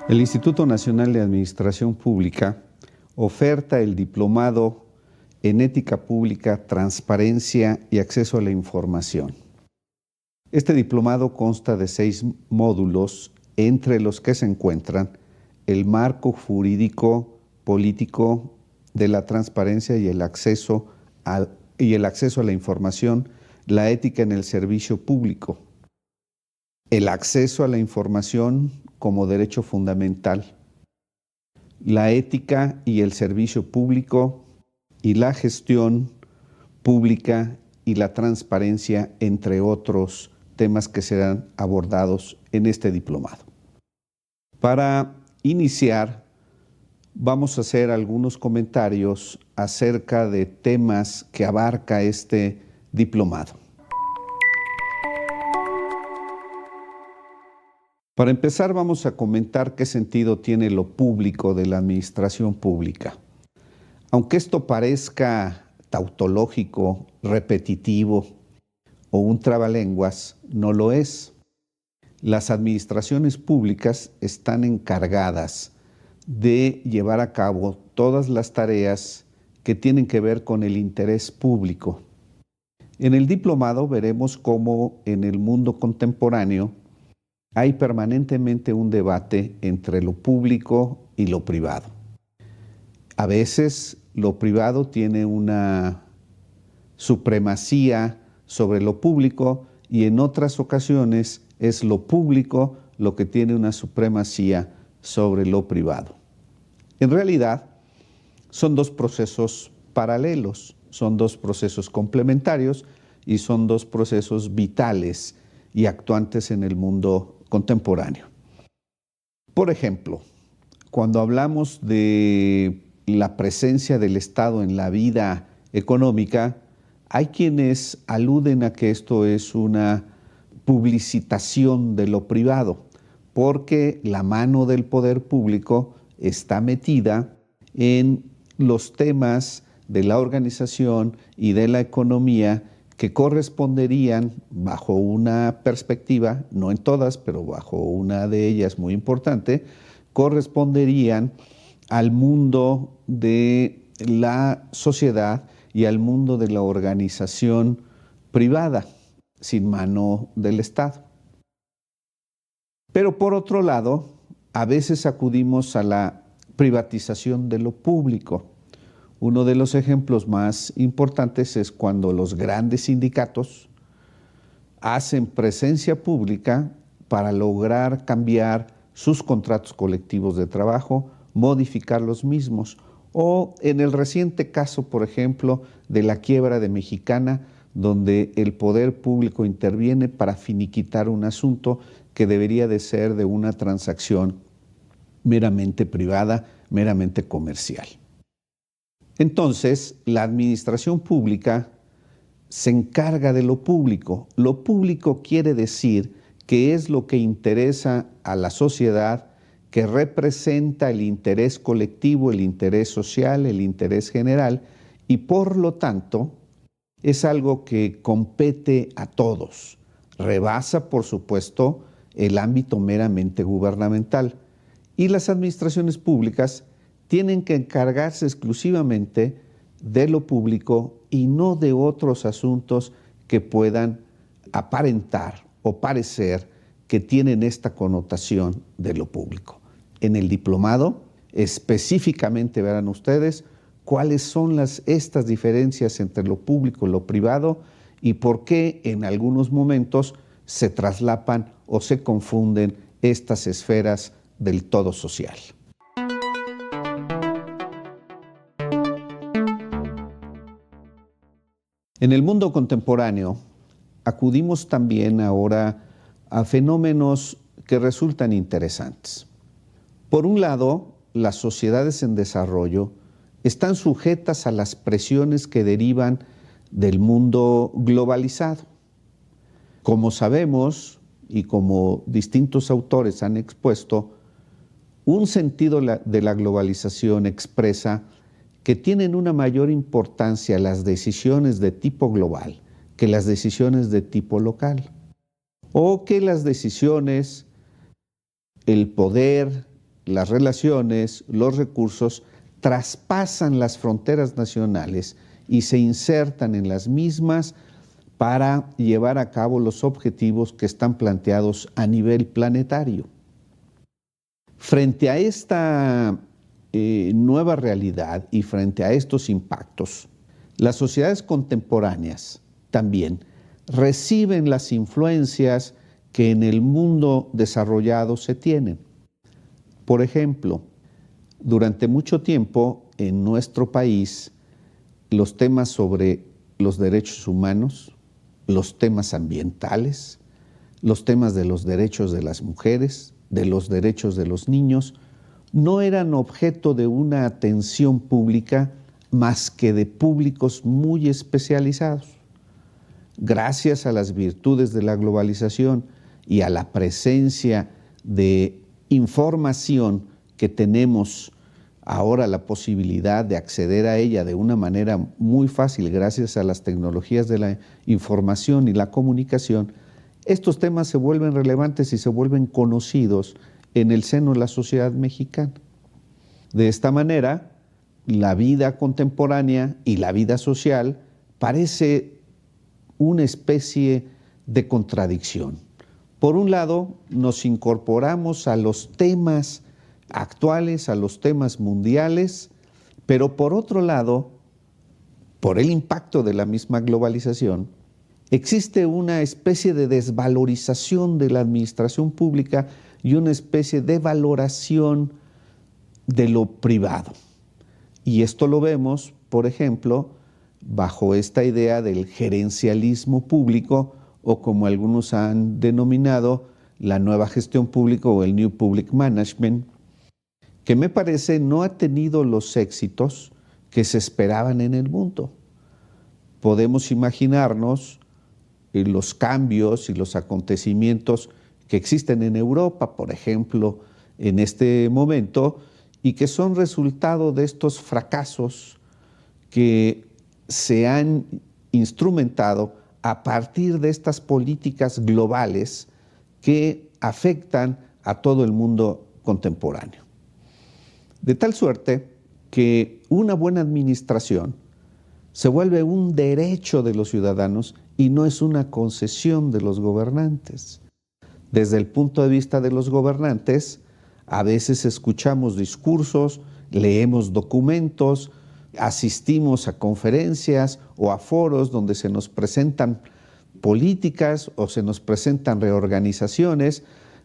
El Instituto Nacional de Administración Pública oferta el diplomado en Ética Pública, Transparencia y Acceso a la Información. Este diplomado consta de 6 módulos, entre los que se encuentran el marco jurídico político de la transparencia y el acceso a la información, la ética en el servicio público, el acceso a la información como derecho fundamental, la ética y el servicio público y la gestión pública y la transparencia, entre otros temas que serán abordados en este diplomado. Para iniciar, vamos a hacer algunos comentarios acerca de temas que abarca este diplomado. Para empezar, vamos a comentar qué sentido tiene lo público de la administración pública. Aunque esto parezca tautológico, repetitivo o un trabalenguas, no lo es. Las administraciones públicas están encargadas de llevar a cabo todas las tareas que tienen que ver con el interés público. En el diplomado veremos cómo en el mundo contemporáneo hay permanentemente un debate entre lo público y lo privado. A veces lo privado tiene una supremacía sobre lo público y en otras ocasiones es lo público lo que tiene una supremacía sobre lo privado. En realidad, son 2 procesos paralelos, son 2 procesos complementarios y son 2 procesos vitales y actuantes en el mundo contemporáneo. Por ejemplo, cuando hablamos de la presencia del Estado en la vida económica, hay quienes aluden a que esto es una publicitación de lo privado, porque la mano del poder público está metida en los temas de la organización y de la economía que corresponderían bajo una perspectiva, no en todas, pero bajo una de ellas muy importante, corresponderían al mundo de la sociedad y al mundo de la organización privada, sin mano del Estado. Pero por otro lado, a veces acudimos a la privatización de lo público. Uno de los ejemplos más importantes es cuando los grandes sindicatos hacen presencia pública para lograr cambiar sus contratos colectivos de trabajo, modificar los mismos, o en el reciente caso, por ejemplo, de la quiebra de Mexicana, donde el poder público interviene para finiquitar un asunto que debería de ser de una transacción meramente privada, meramente comercial. Entonces, la administración pública se encarga de lo público. Lo público quiere decir que es lo que interesa a la sociedad, que representa el interés colectivo, el interés social, el interés general, y por lo tanto es algo que compete a todos. Rebasa, por supuesto, el ámbito meramente gubernamental. Y las administraciones públicas tienen que encargarse exclusivamente de lo público y no de otros asuntos que puedan aparentar o parecer que tienen esta connotación de lo público. En el diplomado, específicamente verán ustedes cuáles son estas diferencias entre lo público y lo privado y por qué en algunos momentos se traslapan o se confunden estas esferas del todo social. En el mundo contemporáneo, acudimos también ahora a fenómenos que resultan interesantes. Por un lado, las sociedades en desarrollo están sujetas a las presiones que derivan del mundo globalizado. Como sabemos, y como distintos autores han expuesto, un sentido de la globalización expresa que tienen una mayor importancia las decisiones de tipo global que las decisiones de tipo local, o que las decisiones, el poder las relaciones, los recursos traspasan las fronteras nacionales y se insertan en las mismas para llevar a cabo los objetivos que están planteados a nivel planetario. Frente a esta nueva realidad y frente a estos impactos, las sociedades contemporáneas también reciben las influencias que en el mundo desarrollado se tienen. Por ejemplo, durante mucho tiempo en nuestro país, los temas sobre los derechos humanos, los temas ambientales, los temas de los derechos de las mujeres, de los derechos de los niños, no eran objeto de una atención pública más que de públicos muy especializados. Gracias a las virtudes de la globalización y a la presencia de información que tenemos ahora la posibilidad de acceder a ella de una manera muy fácil gracias a las tecnologías de la información y la comunicación, estos temas se vuelven relevantes y se vuelven conocidos en el seno de la sociedad mexicana. De esta manera, la vida contemporánea y la vida social parece una especie de contradicción. Por un lado, nos incorporamos a los temas actuales, a los temas mundiales, pero por otro lado, por el impacto de la misma globalización, existe una especie de desvalorización de la administración pública y una especie de valoración de lo privado. Y esto lo vemos, por ejemplo, bajo esta idea del gerencialismo público, o como algunos han denominado, la nueva gestión pública o el New Public Management, que me parece no ha tenido los éxitos que se esperaban en el mundo. Podemos imaginarnos los cambios y los acontecimientos que existen en Europa, por ejemplo, en este momento, y que son resultado de estos fracasos que se han instrumentado a partir de estas políticas globales que afectan a todo el mundo contemporáneo. De tal suerte que una buena administración se vuelve un derecho de los ciudadanos y no es una concesión de los gobernantes. Desde el punto de vista de los gobernantes, a veces escuchamos discursos, leemos documentos, asistimos a conferencias o a foros donde se nos presentan políticas o se nos presentan reorganizaciones,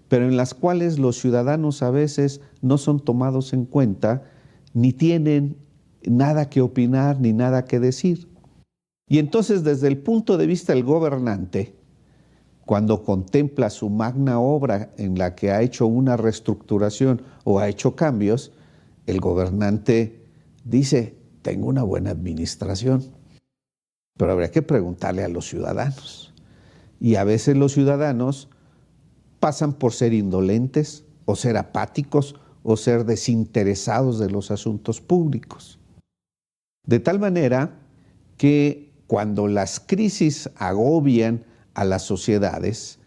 pero en las cuales los ciudadanos a veces no son tomados en cuenta, ni tienen nada que opinar ni nada que decir. Y entonces, desde el punto de vista del gobernante, cuando contempla su magna obra en la que ha hecho una reestructuración o ha hecho cambios, el gobernante dice: tengo una buena administración, pero habría que preguntarle a los ciudadanos. Y a veces los ciudadanos pasan por ser indolentes o ser apáticos o ser desinteresados de los asuntos públicos. De tal manera que cuando las crisis agobian a las sociedades,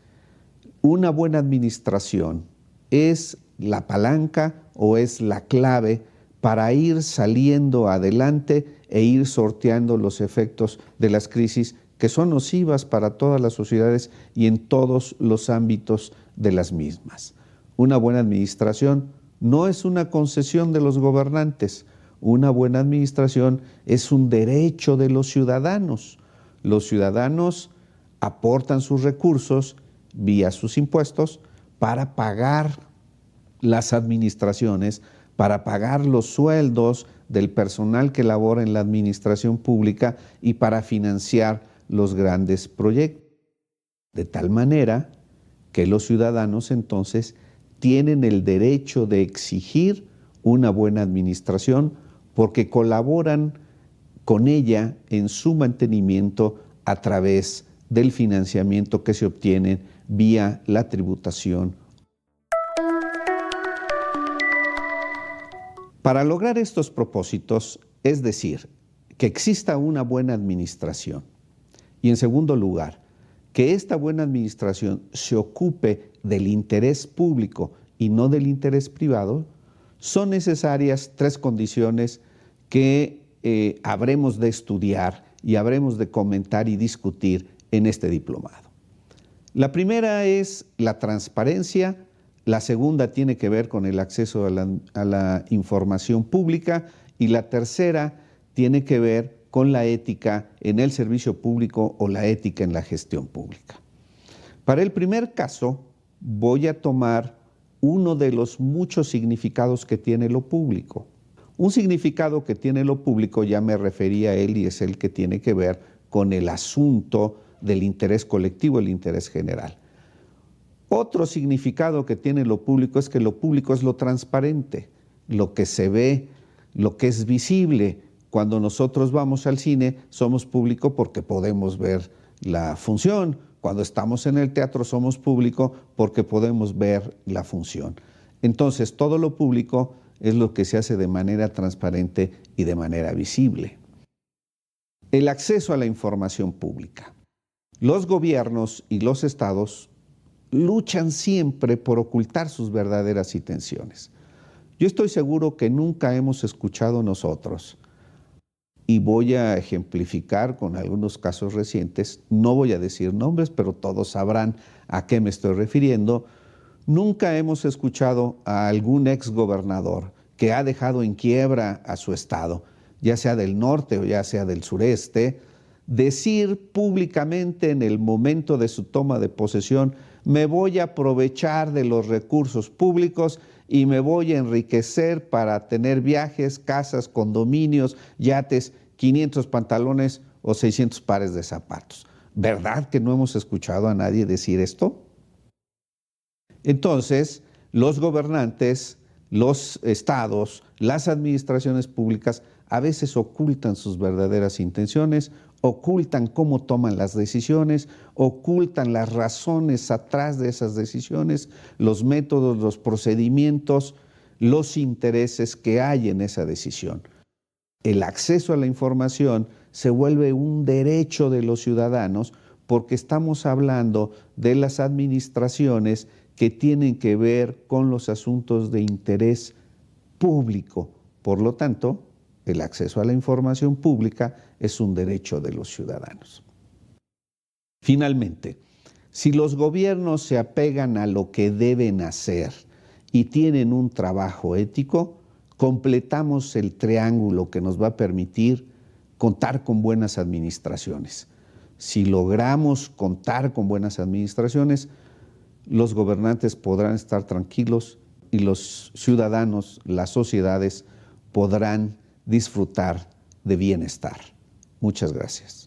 una buena administración es la palanca o es la clave para ir saliendo adelante e ir sorteando los efectos de las crisis que son nocivas para todas las sociedades y en todos los ámbitos de las mismas. Una buena administración no es una concesión de los gobernantes. Una buena administración es un derecho de los ciudadanos. Los ciudadanos aportan sus recursos vía sus impuestos para pagar las administraciones, para pagar los sueldos del personal que labora en la administración pública y para financiar los grandes proyectos. De tal manera que los ciudadanos entonces tienen el derecho de exigir una buena administración porque colaboran con ella en su mantenimiento a través del financiamiento que se obtiene vía la tributación. Para lograr estos propósitos, es decir, que exista una buena administración y, en segundo lugar, que esta buena administración se ocupe del interés público y no del interés privado, son necesarias 3 condiciones que habremos de estudiar y habremos de comentar y discutir en este diplomado. La primera es la transparencia, la segunda tiene que ver con el acceso a la información pública y la tercera tiene que ver con la ética en el servicio público o la ética en la gestión pública. Para el primer caso, voy a tomar uno de los muchos significados que tiene lo público. Un significado que tiene lo público, ya me referí a él, y es el que tiene que ver con el asunto del interés colectivo, el interés general. Otro significado que tiene lo público es que lo público es lo transparente, lo que se ve, lo que es visible. Cuando nosotros vamos al cine, somos público porque podemos ver la función. Cuando estamos en el teatro, somos público porque podemos ver la función. Entonces, todo lo público es lo que se hace de manera transparente y de manera visible. El acceso a la información pública. Los gobiernos y los estados luchan siempre por ocultar sus verdaderas intenciones. Yo estoy seguro que nunca hemos escuchado nosotros, y voy a ejemplificar con algunos casos recientes, no voy a decir nombres, pero todos sabrán a qué me estoy refiriendo. Nunca hemos escuchado a algún exgobernador que ha dejado en quiebra a su estado, ya sea del norte o ya sea del sureste, decir públicamente en el momento de su toma de posesión: me voy a aprovechar de los recursos públicos y me voy a enriquecer para tener viajes, casas, condominios, yates, 500 pantalones o 600 pares de zapatos. ¿Verdad que no hemos escuchado a nadie decir esto? Entonces, los gobernantes, los estados, las administraciones públicas a veces ocultan sus verdaderas intenciones, ocultan cómo toman las decisiones, ocultan las razones atrás de esas decisiones, los métodos, los procedimientos, los intereses que hay en esa decisión. El acceso a la información se vuelve un derecho de los ciudadanos porque estamos hablando de las administraciones que tienen que ver con los asuntos de interés público. Por lo tanto, el acceso a la información pública es un derecho de los ciudadanos. Finalmente, si los gobiernos se apegan a lo que deben hacer y tienen un trabajo ético, completamos el triángulo que nos va a permitir contar con buenas administraciones. Si logramos contar con buenas administraciones, los gobernantes podrán estar tranquilos y los ciudadanos, las sociedades, podrán disfrutar de bienestar. Muchas gracias.